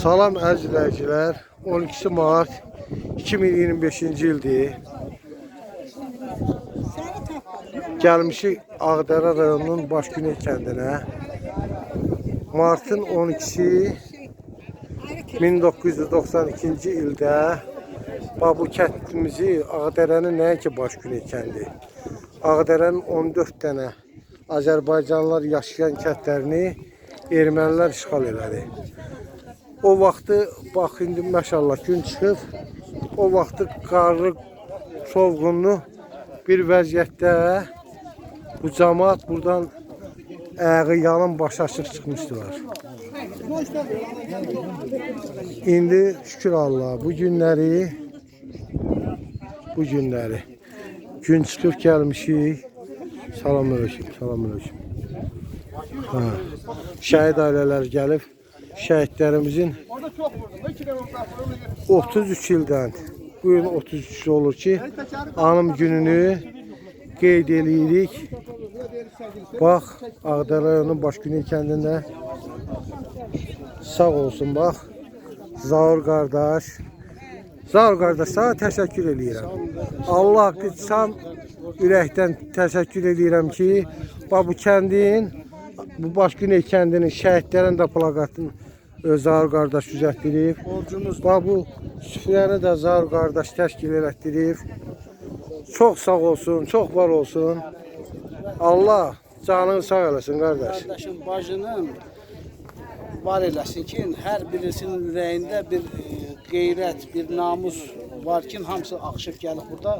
Salam əzizləyicilər, 12 Mart 2025-ci ildir. Gəlmişik Ağdərə rayonunun Başgüney kəndinə. Martın 12-si 1992-ci ildə bu kəndimizi Ağdərənin nəinki Başgüney kəndi, Ağdərənin 14 dənə Azərbaycanlılar yaşayan kəndlərini ermənilər işğal elədi. O vaxtı, bax indi məşallah gün çıxıb, o vaxtı qarlı, soğğunlu bir vəziyyətdə bu cəmaat buradan ayağı yalın başı açıq çıxmışdılar. İndi şükür Allah bu günləri gün çıxıb gəlmişik. Salamünaleyküm, salamünaleyküm. Şəhid ailələr gəlib, şəhidlərimizin 33 ildən, bu il 33 olur ki, anım gününü qeyd edirik. Bax, Ağdərə rayonunun Başgüney kəndində sağ olsun, bax, Zaur qardaş. Zaur qardaş, sana təşəkkür edirəm. Allah haqqı sam ürəkdən təşəkkür edirəm ki, bax, bu kəndin, bu Başgüney kəndinin şəhidlərin də plakatını Zaur qardaş düzəltdirib. Bax, bu süfrəni də Zaur qardaş təşkil elətdirib. Çox sağ olsun, çox var olsun. Allah canını sağ eləsin qardaş. Qardaşın bacının var eləsin ki, hər birisinin ürəyində bir qeyrət, bir namus var ki, hamısı axışıb gəlib burada.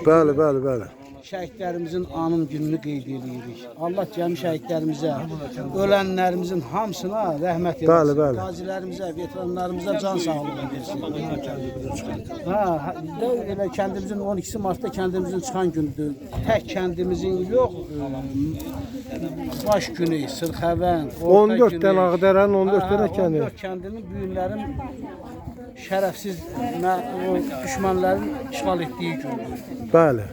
Bəli. Şəhidlərimizin anım gününü qeyd edirik. Allah cəmi şəhidlərimizə, ölənlərimizin hamısına rəhmət eləsin. Bəli. Qazilərimizə, veteranlarımıza can sağlığı versin. Elə kəndimizin 12 Martda kəndimizin çıxan gündür. Tək kəndimizin yox, Başgüney, Sırxəvənd, 14 dənə Ağdərənin 14 dənə kəndi. 14 kəndinin büyünlərin şərəfsiz düşmanların işğal etdiyi gündür. Bəli.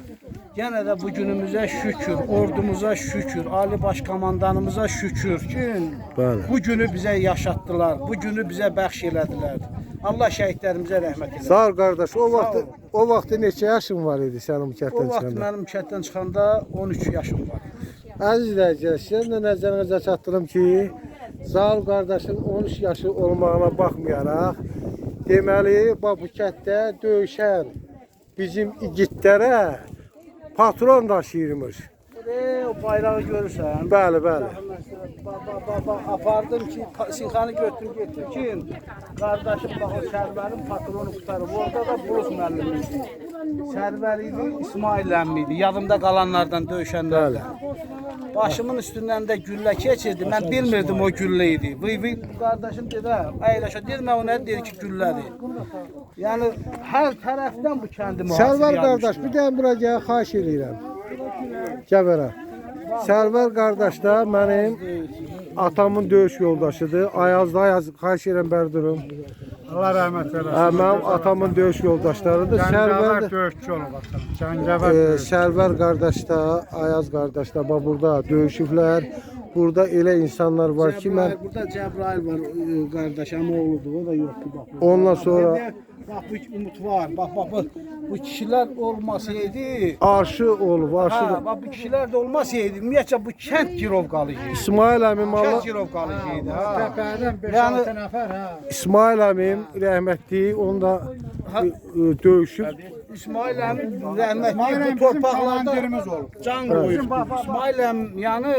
Yenə də bu günümüzə şükür, ordumuza şükür, Ali Başkomandanımıza şükür ki, bu günü bizə yaşatdılar, bu günü bizə bəxş elədilər. Allah şəhidlərimizə rəhmət eləsin. Sağ ol qardaş, o vaxt neçə yaşın var idi sənin bu kənddən çıxanda? O vaxt mənim kənddən çıxanda 13 yaşım var. Əzizləyicilər, sizin də nəzərinizə çatdırım ki, Zaur qardaşın 13 yaşı olmağına baxmayaraq, deməli, bu kənddə döyüşən bizim igidlərə patron daşıyırmış. O bayrağı görürsən. Bəli. Apardım ki, sinxanı götürüm getir ki, qardaşım bax o Sərvərin patronu qutarıb. Orada da Bulus müəllim idi. Sərvər idi, İsmail əmmi idi. Yadımda qalanlardan, döyüşənlərdən. Başımın üstündən də güllə keçirdi. Mən bilmirdim o güllə idi. Bu qardaşım dedi, əyləşə, deyirmə o nə deyir ki, güllədir. Yəni, hər tərəfdən bu kəndi mühasib Sərvər qardaş, bir dənə bura gəl, xahiş edirəm. Gəl bərə. Sərvər qardaş da mənim atamın döyüş yoldaşıdır. Ayazda, xahiş edirəm, bəri durun. Allah rəhmət eləsin. Mənim atamın döyüş yoldaşlarıdır. Cəngəvər döyüşçü olub atam. Cəngəvər döyüşçü. Sərvər qardaş da, Ayaz qardaş da burada döyüşüblər. Burada elə insanlar var ki, mən... Burada Cəbrail var, qardaş, amma oğludur, o da yoxdur. Ondan sonra... Bax, bu umut var, bax, bu kişilər olmasaydı... Arşı olub, arşı... Bax, bu kişilər də olmasaydı, ümumiyyətcə bu kənd Girovqalı idi. İsmail əmim Allah... Kənd Girovqalı idi, Təpədən 5-6 nəfər, İsmail əmim rəhmətli, onu da döyüşüb. İsmail əmim rəhmətli bu torpaqlarda can qoyur. İsmail əmim, yəni,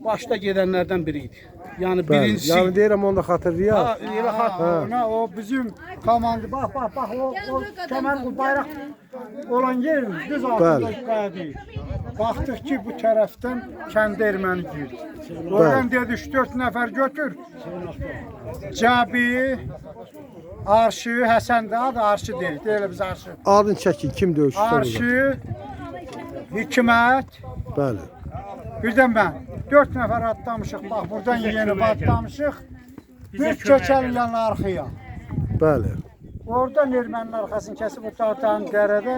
başda gedənlərdən biri idi. Yəni birincisi. Yəni deyirəm onu da xatırlayaq. Elə xatırlayaq. o bizim komandı, bax, o Kəmər bayraq olan yer düz altında qayadır. Baxdıq ki, bu tərəfdən kəndə erməni girdi. Oradan dedi 3-4 nəfər götür. Cəbi, Arşı, Həsən də adı Arşı deyil, deyil biz Arşı. Adın çəkin, kim döyüşür? Arşı, Hikmət, Bəli. birdən mən 4 nəfər atlamışıq, bax buradan yenib atlamışıq, bir keçəli yanına arxaya. Bəli. Oradan erməninin arxasını kəsib o tartan dərədə,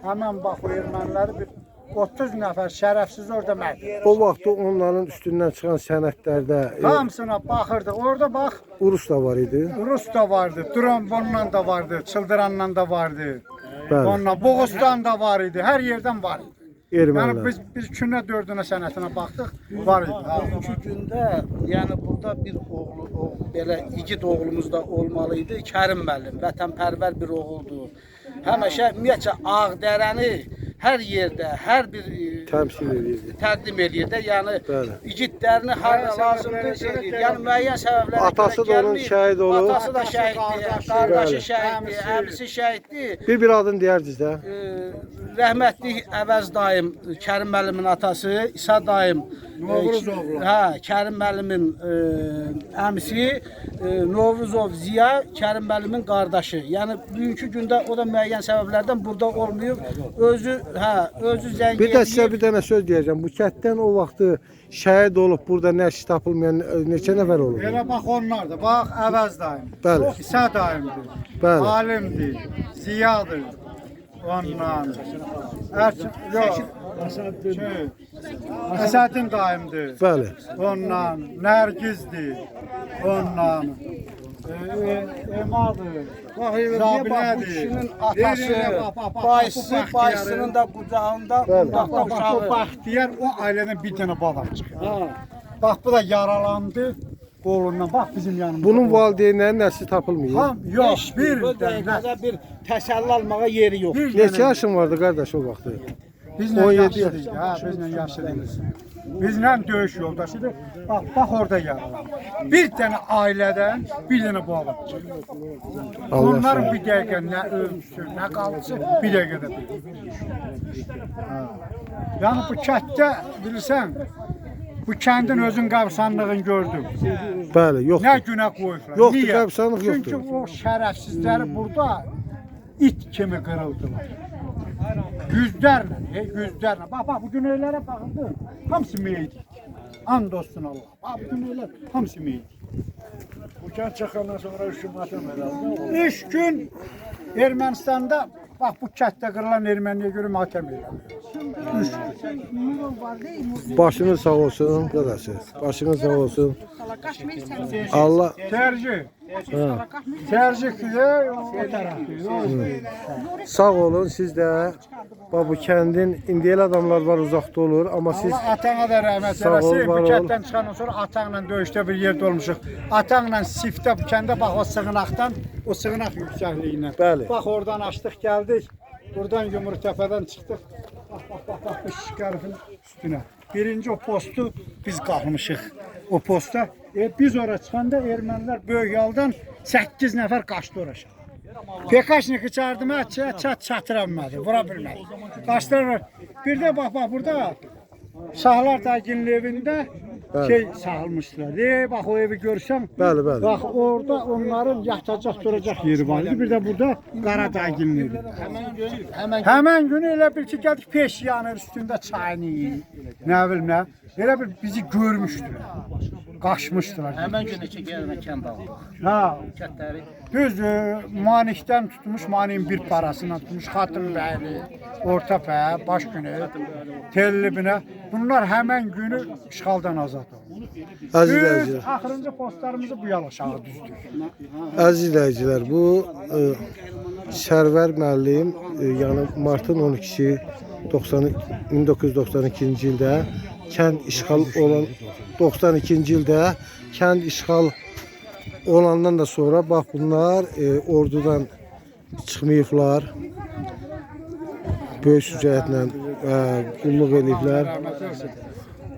həmən bax o erməniləri bir 30 nəfər şərəfsiz orada məhv. O vaxt onların üstündən çıxan sənədlərdə Hamısına baxırdıq. Orada bax, Urus da var idi. Rus da vardı, Trombonla da vardı, Çıldıranla da vardı. Bəli. Onunla Boğustan da var idi, hər yerdən var idi. Yəni Ermənilər. biz üçünə, dördünə sənətinə baxdıq, var idi. Ha. Bugünkü gündə, yəni burada bir belə igid oğlumuz da olmalı idi. Kərim müəllim, vətənpərvər bir oğuldur. Həmişə ümumiyyətcə Ağdərəni hər yerdə, hər bir Təmsil edirdi. təqdim edir də, yəni Bəli. igidlərini harda lazımdır edir. Yəni müəyyən səbəblərə Atası da onun şəhid olub. Atası da şəhiddir, qardaşı şəhiddir, əmisi şəhiddir. Bir adını deyərdiniz də. Rəhmətli Əvəz dayım, Kərim müəllimin atası, İsa dayım, Novruzovlu. Hə, Kərim müəllimin əmisi, Novruzov Ziya, Kərim müəllimin qardaşı. Yəni bugünkü gündə o da müəyyən səbəblərdən burada olmayıb. Özü zəng Bir də sizə edib. bir dənə söz deyəcəm. Bu kənddən o vaxtı şəhid olub burada nəşi tapılmayan neçə nəfər olub? Elə bax onlar da, bax Əvəz dayım. Bəli. İsa dayımdır. Bəli. Alimdir, Ziyadır. Ondan. Yox. Əsədin dayımdır. Bəli. Ondan. Nərgizdir. Ondan. Emadır. Bax, bu kişinin atası, bayısının da qucağında, qundaqda Bax, o uşağı. Baxtiyar o ailədən bir dənə bal çıxır. Bax, bu da yaralandı qolundan. Bax, bizim yanımızda. Bunun valideynlərinin nəsli tapılmıyor. Ham, yox, bir Bu dənə. dəqiqədə bir təsəlli almağa yeri yox. Bir Neçə dənə. yaşın vardı qardaş o vaxtı? Bizlə 17 yaşlıyıq, ha, bizlə yaşlıyıq. Bizlə döyüş yoldaşıdır. Bax orada yaralandı. Bir dənə ailədən bir dənə bu adam çıxır. Allah Onların sağ bir dəqiqə nə ölmüşsün, nə qalmışsın, bir dəqiqədə bir. Yəni bu kənddə bilirsən, bu kəndin özün qəbirstanlığını gördüm. Bəli, Nə yoxdur. günə qoyublar. Yoxdur, Niyə? qəbirstanlıq yoxdur. Çünki o şərəfsizləri burada it kimi qırıldılar. Yüzlərlə, yüzlərlə. Bax, bu gün öylərə baxıldı. Hamısı meyit. And olsun Allah. Bax, bu gün öylər hamısı meyit. Bu kənd çıxandan sonra hökumətin herhalde 3 gün Ermənistanda bax bu kənddə qırılan erməniyə görə matəm elədi. Başınız sağ olsun qardaşı. Başınız sağ olsun. Allah Tercih. ha. Tercih ki o tərəfdir. Sağ olun siz də. Bax bu kəndin indi elə adamlar var uzaqda olur, amma siz Allah atana da rəhmət Sağ ol, eləsin. Bu var ol. kənddən çıxandan sonra atanla döyüşdə bir yerdə olmuşuq. Atanla siftə bu kəndə bax o sığınaqdan, o sığınaq yüksəkliyindən. Bəli. Bax oradan açdıq, gəldik. Buradan Yumru təpədən çıxdıq. Bax bu şikarın üstünə. Birinci o postu biz qalxmışıq. O posta biz ora çıxanda ermənilər böyük yoldan 8 nəfər qaçdı ora. PKŞniki çağırdım, çatıranmadı, vura bilmədi. Qaçdılar. Bir də bax burada Şahlar Tagilin evində şey sağılmışlar. Bax o evi görsən. Bəli, bəli. Bax orada onların yatacaq, duracaq yeri var idi. Bir də burada Qara Tagilin evi. Həmən günü elə bil ki gəldik peş yanır üstündə çayını yeyir. Nə bilim nə. Elə bil bizi görmüşdülər. Qaçmışdılar. Həmən gün neçə gəlmə kənd aldı. Ha, Kətləri. düz manikdən tutmuş, manikin bir parasından tutmuş, xatın bəyli, orta pə, baş günü, tellibinə. Bunlar həmən günü işğaldan azad oldu. əziz Biz izləyicilər, axırıncı postlarımızı bu yol aşağı düzdük. əziz izləyicilər, bu Sərvər müəllim yəni martın 12-si 1992-ci ildə kənd işğal olan 92-ci ildə kənd işğal olandan da sonra bax bunlar ordudan çıxmayıblar. Böyük şücaətlə qulluq ediblər.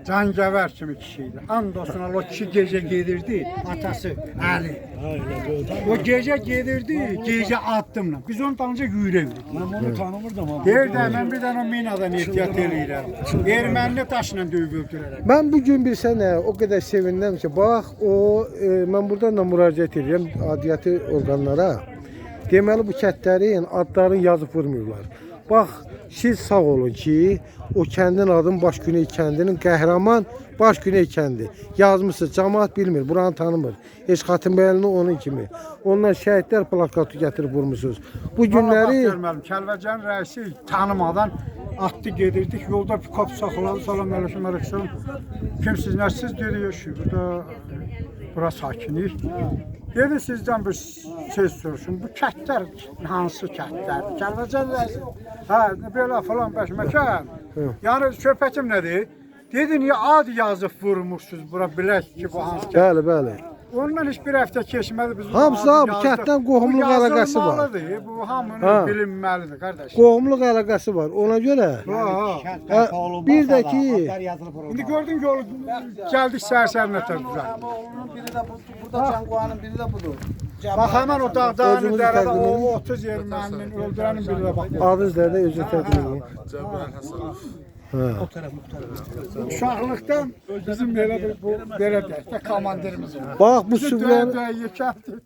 Cangəvər kimi kişi idi. And olsun o kişi gecə gedirdi, atası Əli. O gecə gedirdi, gecə addımla. Biz onun dalınca yürüyürdük. Ben bunu tanımırdım ama. Deyirdi, mən bir dənə minadan ehtiyat eləyirəm. Ermənini daşla döyüb öldürərəm. Mən bu gün bilsən nə, o qədər sevindim ki, bax o mən buradan da müraciət edirəm adiyyəti orqanlara. Deməli bu kəndlərin adlarını yazıb vurmurlar. Bax, siz sağ olun ki, o kəndin adının Başgüney kəndinin qəhrəman Başgüney kəndi. Yazmışsınız, cəmaət bilmir, buranı tanımır. Heç Xatınbəylini onun kimi. Ondan şəhidlər plakatı gətirib vurmuşsunuz. Bu günləri Görməliyim, Kəlbəcənin rəisi tanımadan Atdı gedirdik. Yolda pikap saxladı. Salam əleykum əleykum. Kimsiz, nəsiz? Dedi ki, bura sakinik. Dedi sizdən bir söz soruşun. Bu kətlər hansı kətlərdir? Kəlbəcərlər. Hə, belə falan bəş məkan. Yəni söhbətim nədir? Dedi niyə ad yazıb vurmuşsunuz bura bilək ki bu hansı kət? Bəli, bəli. Ondan heç bir həftə keçmədi biz. Hamısı abi kətdən qohumluq əlaqəsi var. Bu hamının bilinməlidir qardaş. Qohumluq əlaqəsi var. Ona görə bir də ki İndi gördün ki, gəldik sərsərinə tərəfə. Onun biri də burada Canquanın biri də budur. Bax həmin o dağdağın Özünüzü dərədə təqdim edin. o 30 erməninin öldürənin biri də bax. adınız da özü təqdim edin. Uşaqlıqdan bizim belə bir bu belə deyək də komandirimiz var. Bax bu sübyan yekəfdir.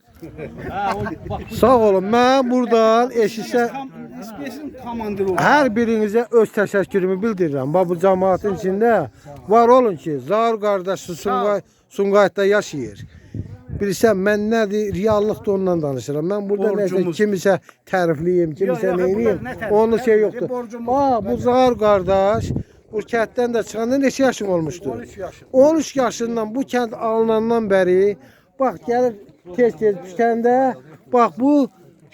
sağ olun. Mən buradan eşitsə Spesin komandiri olur. hər birinizə öz təşəkkürümü bildirirəm. Bax bu cəmaətin içində var olun ki, Zaur qardaşı Sumqayıtda yaşayır. Bilirsən mən nədir, reallıqda ondan danışıram. Mən burada nəsə kimisə tərifliyim, kimisə neyim, onun şey yoxdur. Bax bu Zaur qardaş bu kənddən də çıxanda neçə yaşın olmuşdu? 13 yaşından bu kənd alınandan bəri bax gəlir tez-tez düşəndə bax bu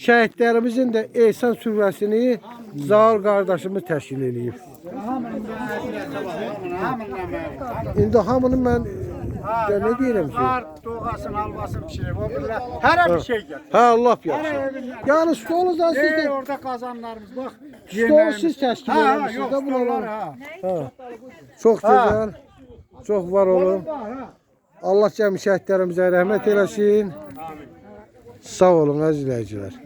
şəhidlərimizin də ehsan sürəsini Zaur qardaşımız təşkil eləyib. İndi hamının mən nə deyirəm ki? Doğasın, halvasın pişirib, o billah. Hər bir şey gətir. Hə, Allah yaxşı. Yəni stolunuzdan siz də Orada qazanlarımız bax. stolu siz təşkil edirsiniz də bunlar. Hə. Çox gözəl. Çox var olun. Allah cəmi şəhidlərimizə rəhmət eləsin. Sağ olun əziz izləyicilər.